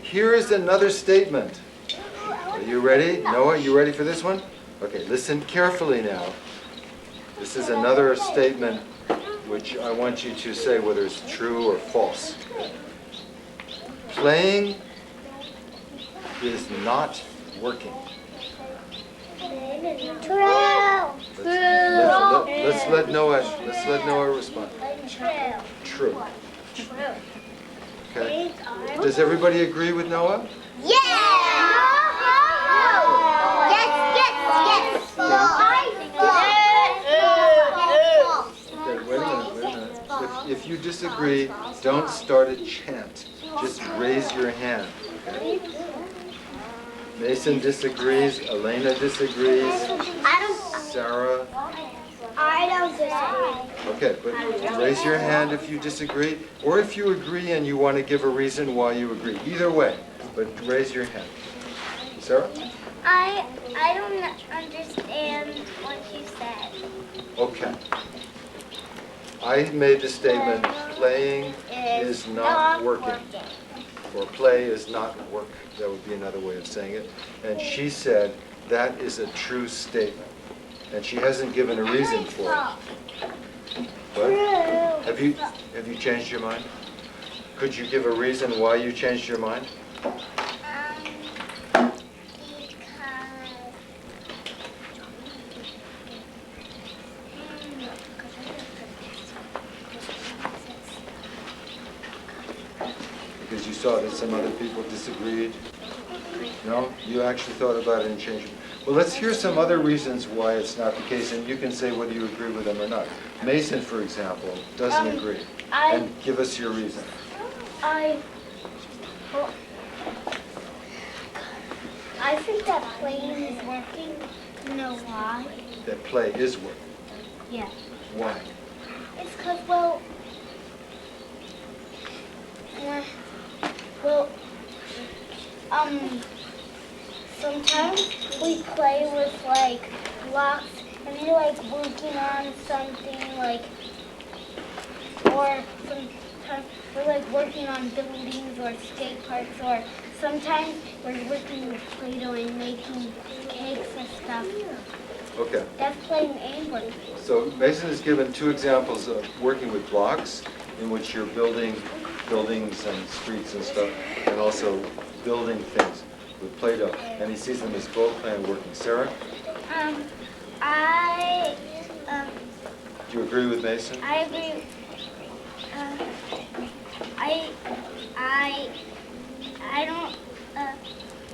here is another statement. Are you ready? Noah, you ready for this one? Okay, listen carefully now. This is another statement which I want you to say whether it's true or false. Playing is not working. True. Let's let Noah respond. True. True. Okay. Does everybody agree with Noah? Yeah. Yes. Okay, wait a minute. If you disagree, don't start a chant. Just raise your hand. Okay? Mason disagrees. Elena disagrees. Sarah. I don't disagree. Okay, but raise your hand if you disagree, or if you agree and you want to give a reason why you agree. Either way, but raise your hand. Sarah? I don't understand what you said. Okay. I made the statement, playing is not working. Or play is not work. That would be another way of saying it. And she said that is a true statement. And she hasn't given a reason for it. What? Have you changed your mind? Could you give a reason why you changed your mind? Because you saw that some other people disagreed? No? You actually thought about it and changed it. Well, let's hear some other reasons why it's not the case, and you can say whether you agree with them or not. Mason, for example, doesn't agree. And give us your reason. I think that playing is working. You know why? That play is working. Yeah. Why? It's because, well, sometimes we play with, like, blocks, and they're, like, working on something, like, or sometimes we're, like, working on buildings or skate parks, or sometimes we're working with Play-Doh and making cakes and stuff. Okay. That's playing and working. So Mason has given two examples of working with blocks, in which you're building buildings and streets and stuff, and also building things with Play-Doh. And he sees them as both play and working. Sarah? Do you agree with Mason? I agree.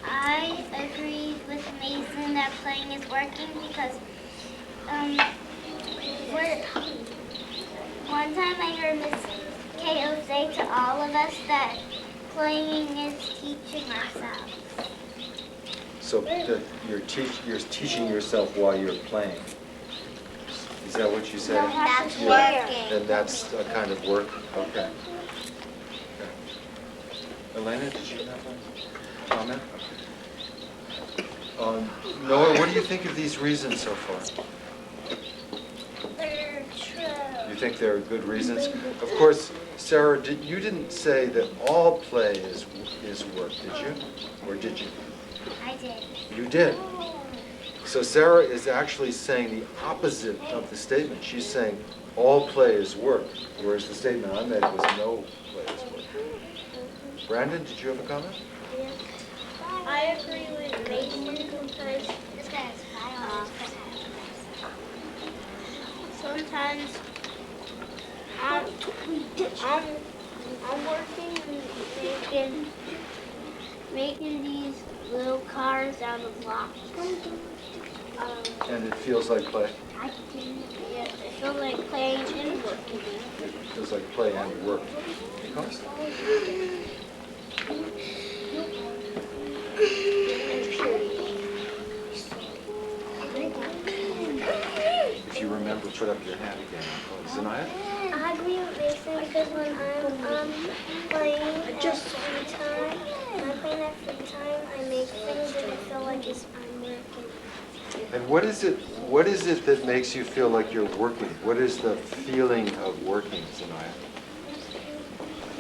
I agree with Mason that playing is working because one time I heard Miss K.O. say to all of us that playing is teaching ourselves. So that you're teaching yourself while you're playing. Is that what you said? No, that's working. And that's a kind of work? Okay. Elena, did you have a comment? Noah, what do you think of these reasons so far? They're true. You think they're good reasons? Of course, Sarah, you didn't say that all play is work, did you? Or did you? I did. You did. So Sarah is actually saying the opposite of the statement. She's saying all play is work, whereas the statement I made was no play is work. Brandon, did you have a comment? Yeah. I agree with Mason because sometimes I'm working and making these little cars out of blocks. And it feels like play. Yeah, it feels like playing and working. It feels like play and work. Because if you remember, put up your hand again. Zanaya? I agree with Mason because when I'm playing just free time, when I'm playing at free time, I make things and I feel like I'm working. And what is it that makes you feel like you're working? What is the feeling of working, Zanaya?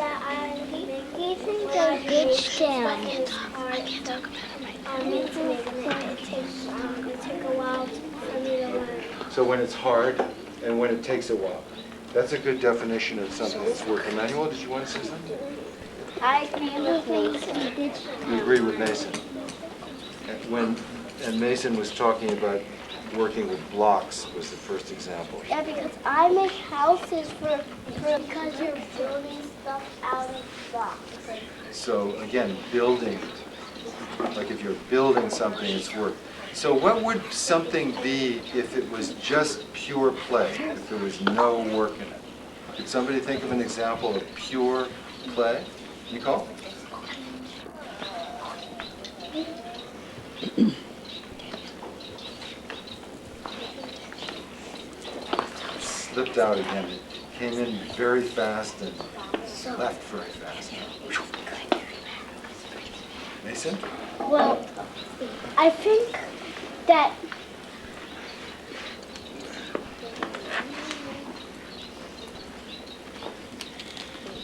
that I'm making a good stem. I can't talk about it right now. It take a while for me to learn. So when it's hard and when it takes a while. That's a good definition of something that's work. Emmanuel, did you want to say something? I agree with Mason. You agree with Mason. And Mason was talking about working with blocks was the first example. Yeah, because I make houses because you're building stuff out of blocks. So again, building. Like if you're building something, it's work. So what would something be if it was just pure play, if there was no work in it? Could somebody think of an example of pure play? Nicole? Slipped out again. It came in very fast and left very fast. Mason? Well, I think that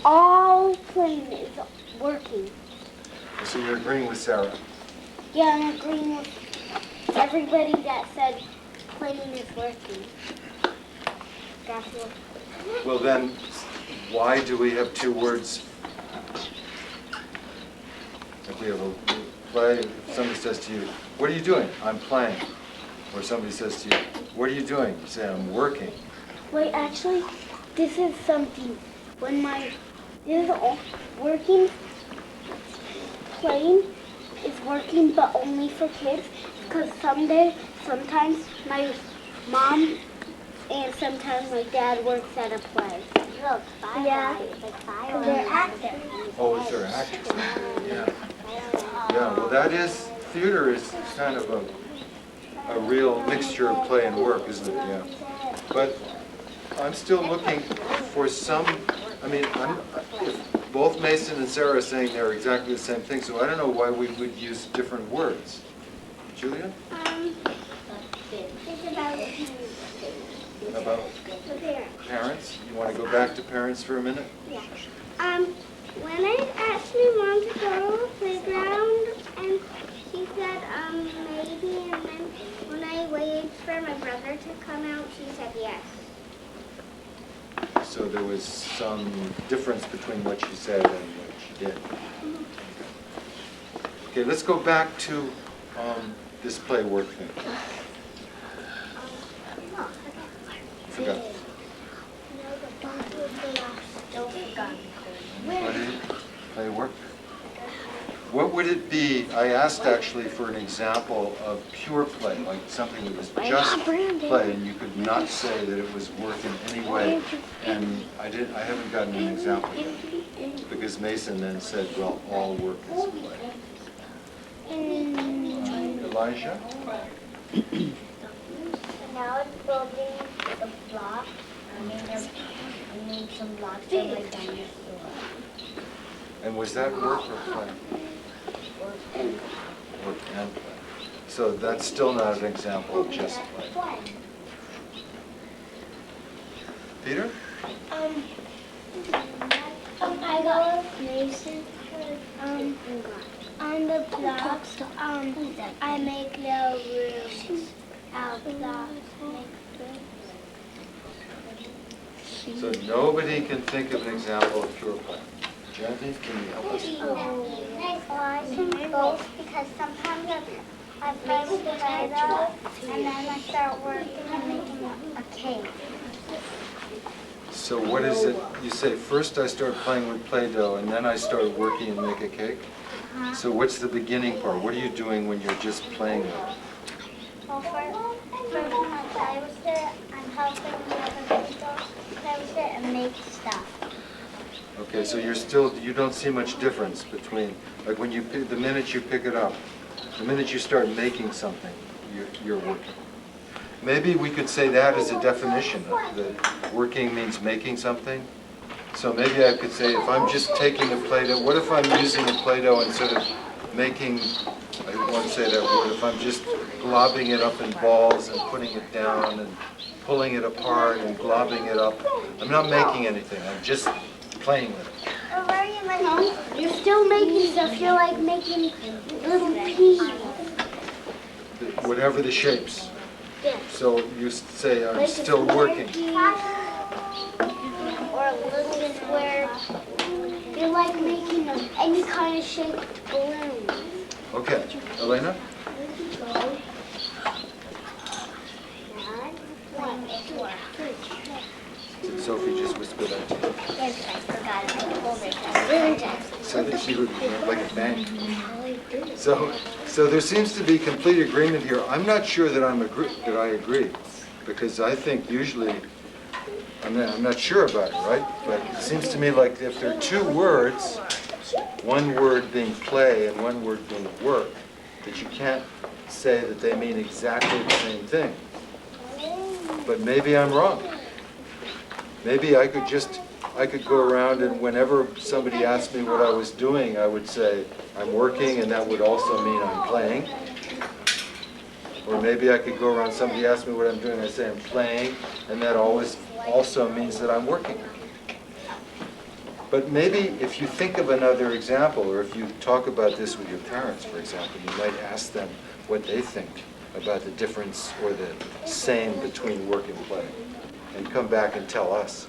all playing is working. So you're agreeing with Sarah? Yeah, I'm agreeing with everybody that said playing is working. That's what. Well then, why do we have two words? If we have a play, if somebody says to you, what are you doing? I'm playing. Or somebody says to you, what are you doing? You say, I'm working. Wait, actually, this is something. This is all working, playing is working, but only for kids. Because sometimes my mom and sometimes my dad works at a play. Look, yeah, they're actors. Oh, it's their actors. Yeah. Yeah, well that is, theater is kind of a real mixture of play and work, isn't it? Yeah. But I'm still looking for some, if both Mason and Sarah are saying they're exactly the same thing, so I don't know why we would use different words. Julia? It's About the parents. parents? You want to go back to parents for a minute? Yeah. When I asked my mom to go to the playground, and she said maybe, and then when I waited for my brother to come out, she said yes. So there was some difference between what she said and what she did. Okay, let's go back to this play work thing. Forgot. Play work. What would it be? I asked actually for an example of pure play, like something that was just play, and you could not say that it was work in any way. And I haven't gotten an example yet, because Mason then said, well, all work is play. Elijah? Now it's building the block. I made some blocks from my dinosaur. And was that work or play? Work and play. So that's still not an example of just play. Peter? I go with Mason. On the blocks, I make little rooms out of blocks. So nobody can think of an example of pure play. Genevieve, can you help us? I think both, because sometimes I play with Play-Doh and then I start working and making a cake. So what is it? You say, first I start playing with Play-Doh and then I start working and make a cake? So what's the beginning part? What are you doing when you're just playing with it? Well, first when I play with it, I'm helping the other people play with it and make stuff. Okay, so you don't see much difference between, like when the minute you pick it up, the minute you start making something, you're working. Maybe we could say that as a definition of that working means making something. So maybe I could say if I'm just taking a Play-Doh, what if I'm using a Play-Doh instead of making, I won't say that word, if I'm just globbing it up in balls and putting it down and pulling it apart and globbing it up, I'm not making anything, I'm just playing with it. No, you're still making stuff. You're like making little peas. Whatever the shapes. Yeah. So you say, I'm Like still a square working. pea or a little square. You're like making any kind of shaped balloon. Okay, Elena? Did Sophie just whisper that to you? Yes, I forgot it. I told her. So that she would like a bang. So there seems to be complete agreement here. I'm not sure that I agree, because I think usually I'm not sure about it, right? But it seems to me like if there are two words, one word being play and one word being work, that you can't say that they mean exactly the same thing. But maybe I'm wrong. Maybe I could go around and whenever somebody asked me what I was doing, I would say, I'm working, and that would also mean I'm playing. Or maybe I could go around, somebody asked me what I'm doing, I say I'm playing, and that always also means that I'm working. But maybe if you think of another example, or if you talk about this with your parents, for example, you might ask them what they think about the difference or the same between work and play, and come back and tell us.